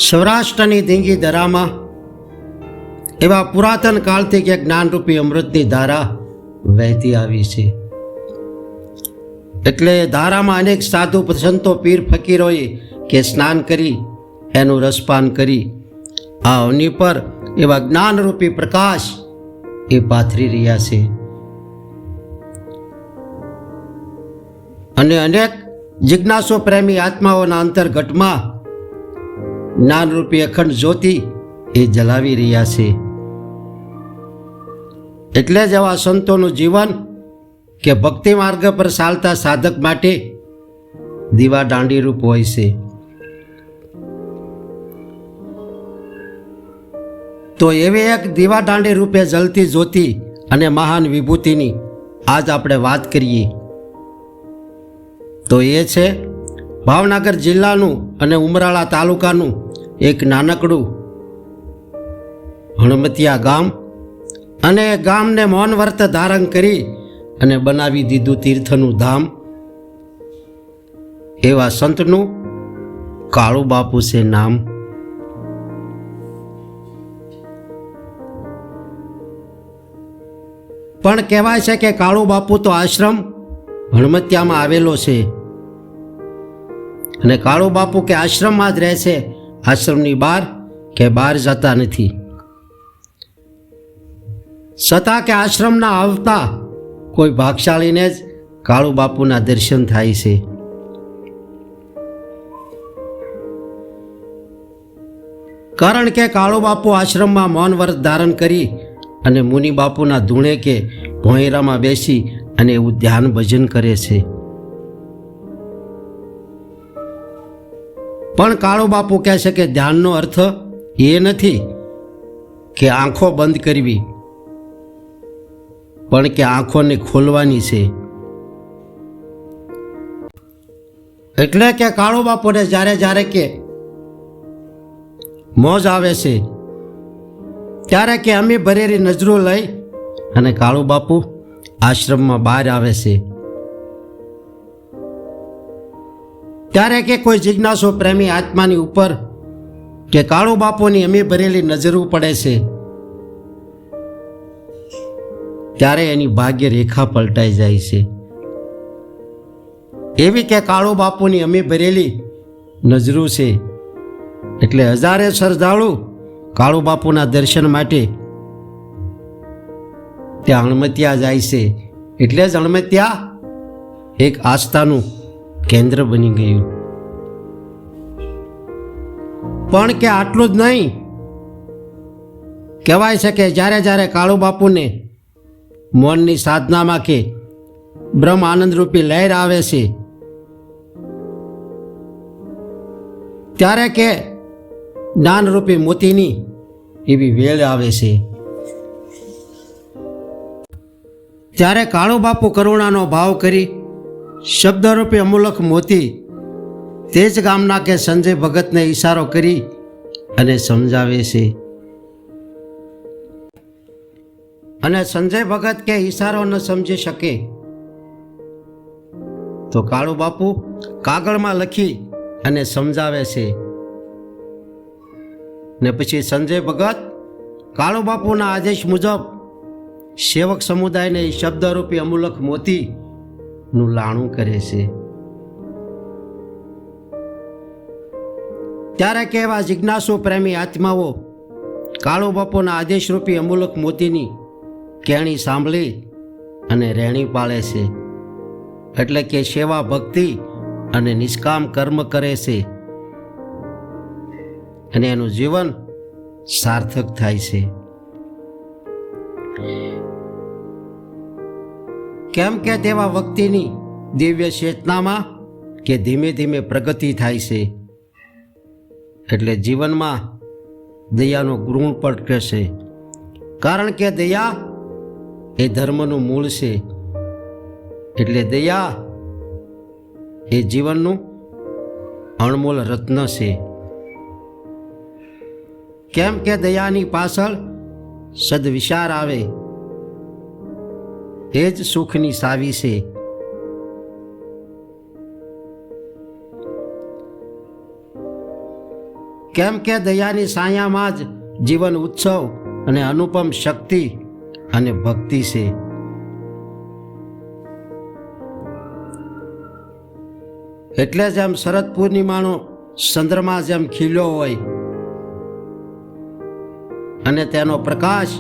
સૌરાષ્ટ્રની ધીંગી દરામાં એવા પુરાતન કાળથી કે જ્ઞાનરૂપી અમૃતની ધારા વહેતી આવી છે. એટલે ધારામાં અનેક સાધુ સંતો પીર ફકીરોએ કે સ્નાન કરી એનું રસપાન કરી આ અવની પર એવા જ્ઞાનરૂપી પ્રકાશ એ પાથરી રહ્યા છે. અને અનેક જિજ્ઞાસુ પ્રેમી આત્માઓના અંતર્ગતમાં જ્ઞાનરૂપી અખંડ જ્યોતિ એ જલાવી રહ્યા છે. એટલે જ આવા સંતોનું જીવન કે ભક્તિ માર્ગ પર ચાલતા સાધક માટે દીવા દાંડી રૂપ હોય છે. તો એવી એક દીવા દાંડી રૂપે જલતી જ્યોતિ અને મહાન વિભૂતિની આજ આપણે વાત કરીએ. તો એ છે ભાવનગર જિલ્લાનું અને ઉમરાળા તાલુકાનું એક નાનકડું હણમતિયા ગામ, અને એ ગામને મૌન વ્રત ધારણ કરી અને બનાવી દીધું તીર્થનું ધામ. એવા સંતનું કાળુ બાપુ છે નામ. પણ કહેવાય છે કે કાળુ બાપુ તો આશ્રમ હણમતિયામાં આવેલો છે, અને કાળુ બાપુ કે આશ્રમમાં જ રહે છે, આશ્રમની બહાર કે બહાર જતા નથી. છતાં કે આશ્રમના આવતા કોઈ ભાગશાળીને જ કાળુ બાપુના દર્શન થાય છે. કારણ કે કાળુ બાપુ આશ્રમમાં મૌન વ્રત ધારણ કરી અને મુનિ બાપુના ધૂણે કે ભોંયરામાં બેસી અને એવું ધ્યાન ભજન કરે છે. પણ કાળુ બાપુ કહે છે કે ધ્યાનનો અર્થ એ નથી કે આંખો બંધ કરવી, પણ કે આંખોને ખોલવાની છે. એટલે કે કાળુ બાપુને જ્યારે જ્યારે કે મોજ આવે છે ત્યારે કે અમે ભરેલી નજરો લઈ અને કાળુ બાપુ આશ્રમમાં બહાર આવે છે. ત્યારે કે કોઈ જિજ્ઞાસુ પ્રેમી આત્માની ઉપર કે કાળુ બાપુની અમે ભરેલી નજરો પડે છે, ત્યારે એની ભાગ્ય રેખા પલટાઈ જાય છે. એવી કે કાળુ બાપુની અમે ભરેલી નજરો છે. એટલે હજારે શ્રદ્ધાળુ કાળુ બાપુના દર્શન માટે ત્યાં હણમતિયા જાય છે. એટલે જ હણમતિયા એક આસ્થાનું કેન્દ્ર બની ગયું. પણ કે આટલું જ નહીં, કહેવાય છે કે જ્યારે જ્યારે કાળુ બાપુને મૌનની સાધનામાં કે બ્રહ્મ આનંદરૂપી લહેર આવે છે, ત્યારે કે જ્ઞાનરૂપી મોતીની એવી વેળ આવે છે. ત્યારે કાળુ બાપુ કરુણાનો ભાવ કરી શબ્દરૂપી અમૂલક મોતી તે જ ગામના કે સંજય ભગતને ઈશારો કરી અને સમજાવે છે. અને સંજય ભગત કે ઈશારો ન સમજી શકે તો કાળુ બાપુ કાગળમાં લખી અને સમજાવે છે. ને પછી સંજય ભગત કાળુ બાપુના આદેશ મુજબ સેવક સમુદાયને શબ્દરૂપી અમૂલક મોતીનું લાણું કરે છે. ત્યારે કે એવા જિજ્ઞાસુ પ્રેમી આત્માઓ કાળુ બાપુના આદેશરૂપી અમૂલક મોતીની કહેણી સાંભળી અને રહેણી પાળે છે. એટલે કે સેવા ભક્તિ અને નિષ્કામ કર્મ કરે છે, અને એનું જીવન સાર્થક થાય છે. કેમ કે તેવા વ્યક્તિની દિવ્ય ચેતનામાં કે ધીમે ધીમે પ્રગતિ થાય છે. એટલે જીવનમાં દયાનો ગુણ પડકે છે. કારણ કે દયા એ ધર્મનું મૂળ છે. એટલે દયા એ જીવનનું અણમોલ રત્ન છે. કેમ કે દયાની પાછળ સદવિચાર આવે એ જ સુખની ચાવી છે. કેમ કે દયાની સાયામાં જ જીવન ઉત્સવ અને અનુપમ શક્તિ અને ભક્તિ છે. એટલે જેમ શરદ પૂર્ણિમાનો ચંદ્રમા જેમ ખીલ્યો હોય અને તેનો પ્રકાશ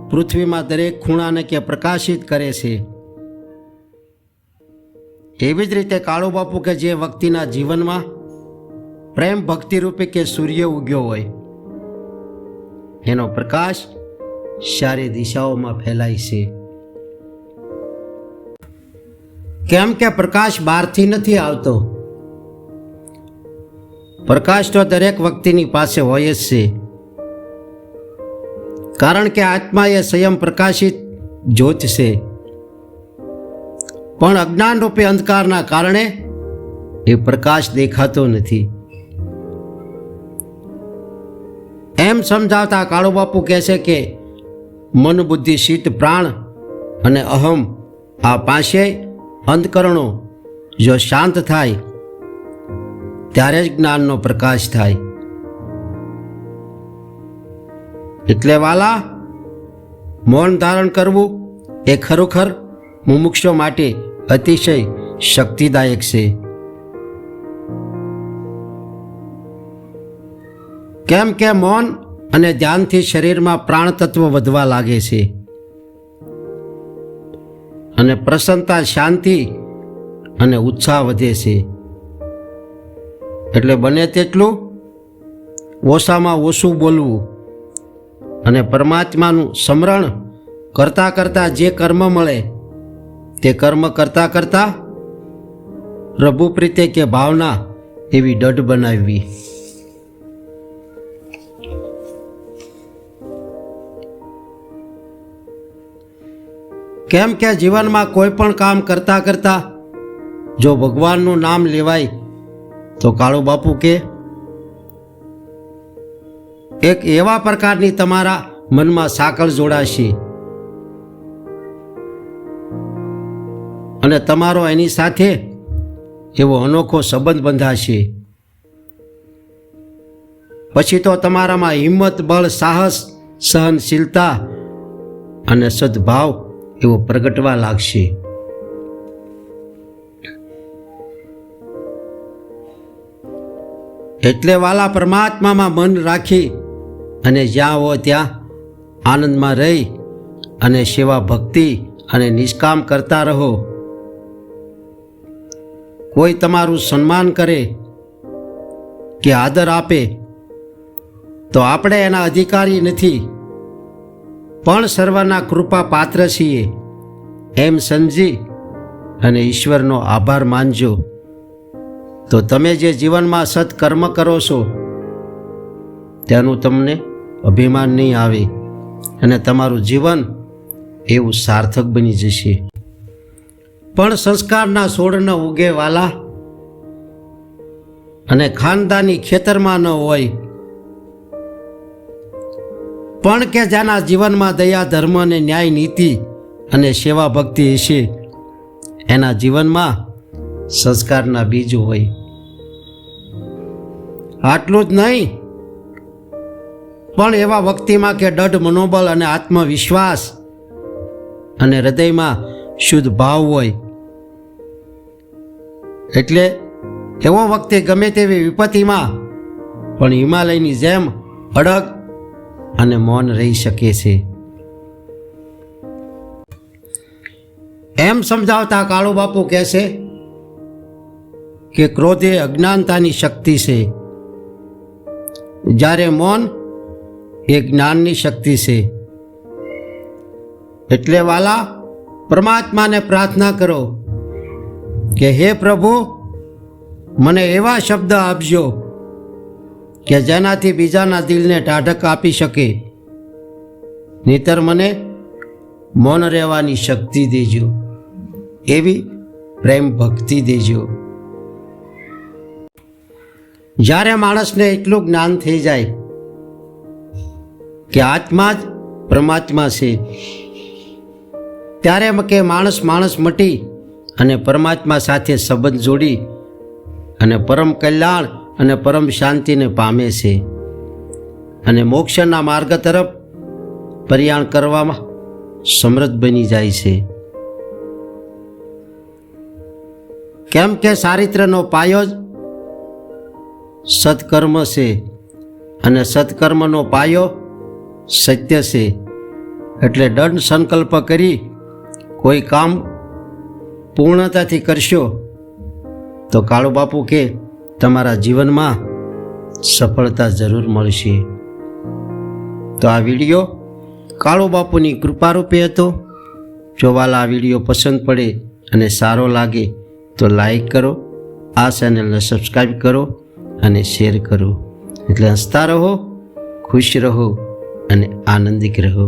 પૃથ્વીમાં દરેક ખૂણાને કે પ્રકાશિત કરે છે, એવી જ રીતે કાળુ બાપુ કે જે વ્યક્તિના જીવનમાં પ્રેમ ભક્તિ રૂપે કે સૂર્ય ઉગ્યો હોય, એનો પ્રકાશ સારી દિશાઓમાં ફેલાય છે. કેમ કે પ્રકાશ બહારથી નથી આવતો, પ્રકાશ તો દરેક વ્યક્તિની પાસે હોય જ છે. કારણ કે આત્મા એ સ્વયં પ્રકાશિત જ્યોત છે, પણ અજ્ઞાન રૂપે અંધકારના કારણે એ પ્રકાશ દેખાતો નથી. એમ સમજાવતા કાળુ બાપુ કહે છે કે મન બુદ્ધિ ચિત્ત પ્રાણ અને અહમ આ પાંચેય અંતકરણો જો શાંત થાય ત્યારે જ જ્ઞાનનો પ્રકાશ થાય. એટલે વાલા, મૌન ધારણ કરવું એ ખરેખર મુમુક્ષો માટે અતિશય શક્તિદાયક છે. કેમ કે મૌન અને ધ્યાનથી શરીરમાં પ્રાણ તત્વ વધવા લાગે છે અને પ્રસન્નતા, શાંતિ અને ઉત્સાહ વધે છે. એટલે બને તેટલું ઓછામાં ઓછું બોલવું અને પરમાત્માનું સ્મરણ કરતાં કરતાં જે કર્મ મળે તે કર્મ કરતાં કરતાં પ્રભુ પ્રીતે કે ભાવના એવી દઢ બનાવવી. કેમ કે જીવનમાં કોઈ પણ કામ કરતાં કરતાં જો ભગવાનનું નામ લેવાય તો કાળુ બાપુ કે એક એવા પ્રકારની તમારા મનમાં સાંકળ જોડાશે અને તમારો એની સાથે એવો અનોખો સંબંધ બંધાશે. પછી તો તમારામાં હિંમત, બળ, સાહસ, સહનશીલતા અને સદભાવ એવો પ્રગટવા લાગશે. એટલે વાલા, પરમાત્મામાં મન રાખી અને જ્યાં હો ત્યાં આનંદમાં રહી અને સેવા ભક્તિ અને નિષ્કામ કરતા રહો. કોઈ તમારું સન્માન કરે કે આદર આપે તો આપણે એના અધિકારી નથી, પણ સર્વના કૃપા પાત્ર છીએ એમ સમજી અને ઈશ્વરનો આભાર માનજો. તો તમે જે જીવનમાં સત્કર્મ કરો છો તેનું તમને અભિમાન નહીં આવે અને તમારું જીવન એવું સાર્થક બની જશે. પણ સંસ્કારના છોડ ન ઉગે વાલા અને ખાનદાની ખેતરમાં ન હોય, પણ કે જેના જીવનમાં દયા, ધર્મ અને ન્યાય, નીતિ અને સેવા ભક્તિ હશે એના જીવનમાં સંસ્કારના બીજ હોય. આટલું જ નહીં, પણ એવા વ્યક્તિમાં કે દઢ મનોબળ અને આત્મવિશ્વાસ અને હૃદયમાં શુદ્ધ ભાવ હોય. એટલે એવો વ્યક્તિ ગમે તેવી વિપત્તિમાં પણ હિમાલયની જેમ અડગ અને મૌન રહી શકે છે. એમ સમજાવતા કાળુ બાપુ કહે છે કે ક્રોધ એ અજ્ઞાનતાની શક્તિ છે, જ્યારે મૌન એ જ્ઞાનની શક્તિ છે. એટલે વાલા, પરમાત્માને પ્રાર્થના કરો કે હે પ્રભુ, મને એવા શબ્દ આપજો કે જેનાથી બીજાના દિલને ટાઢક આપી શકે, નહીતર મને મૌન રહેવાની શક્તિ દેજો, એવી પ્રેમ ભક્તિ દેજો. જ્યારે માણસને એટલું જ્ઞાન થઈ જાય કે આત્મા જ પરમાત્મા છે, ત્યારે કે માણસ મટી અને પરમાત્મા સાથે સંબંધ જોડી અને પરમ કલ્યાણ અને પરમ શાંતિને પામે છે અને મોક્ષના માર્ગ તરફ પ્રયાણ કરવામાં સમૃદ્ધ બની જાય છે. કેમ કે ચારિત્ર્યનો પાયો જ સત્કર્મ છે અને સત્કર્મનો પાયો સત્ય છે. એટલે દૃઢ સંકલ્પ કરી કોઈ કામ પૂર્ણતાથી કરશો તો કાળુ બાપુ કે તમારા જીવનમાં સફળતા જરૂર મળશે. તો આ વિડીયો કાળુ બાપુની કૃપારૂપે હતો. જો વાલા આ વિડીયો પસંદ પડે અને સારો લાગે તો લાઈક કરો, આ ચેનલને સબસ્ક્રાઈબ કરો અને શેર કરો. એટલે હસતા રહો, ખુશ રહો અને આનંદિત રહો.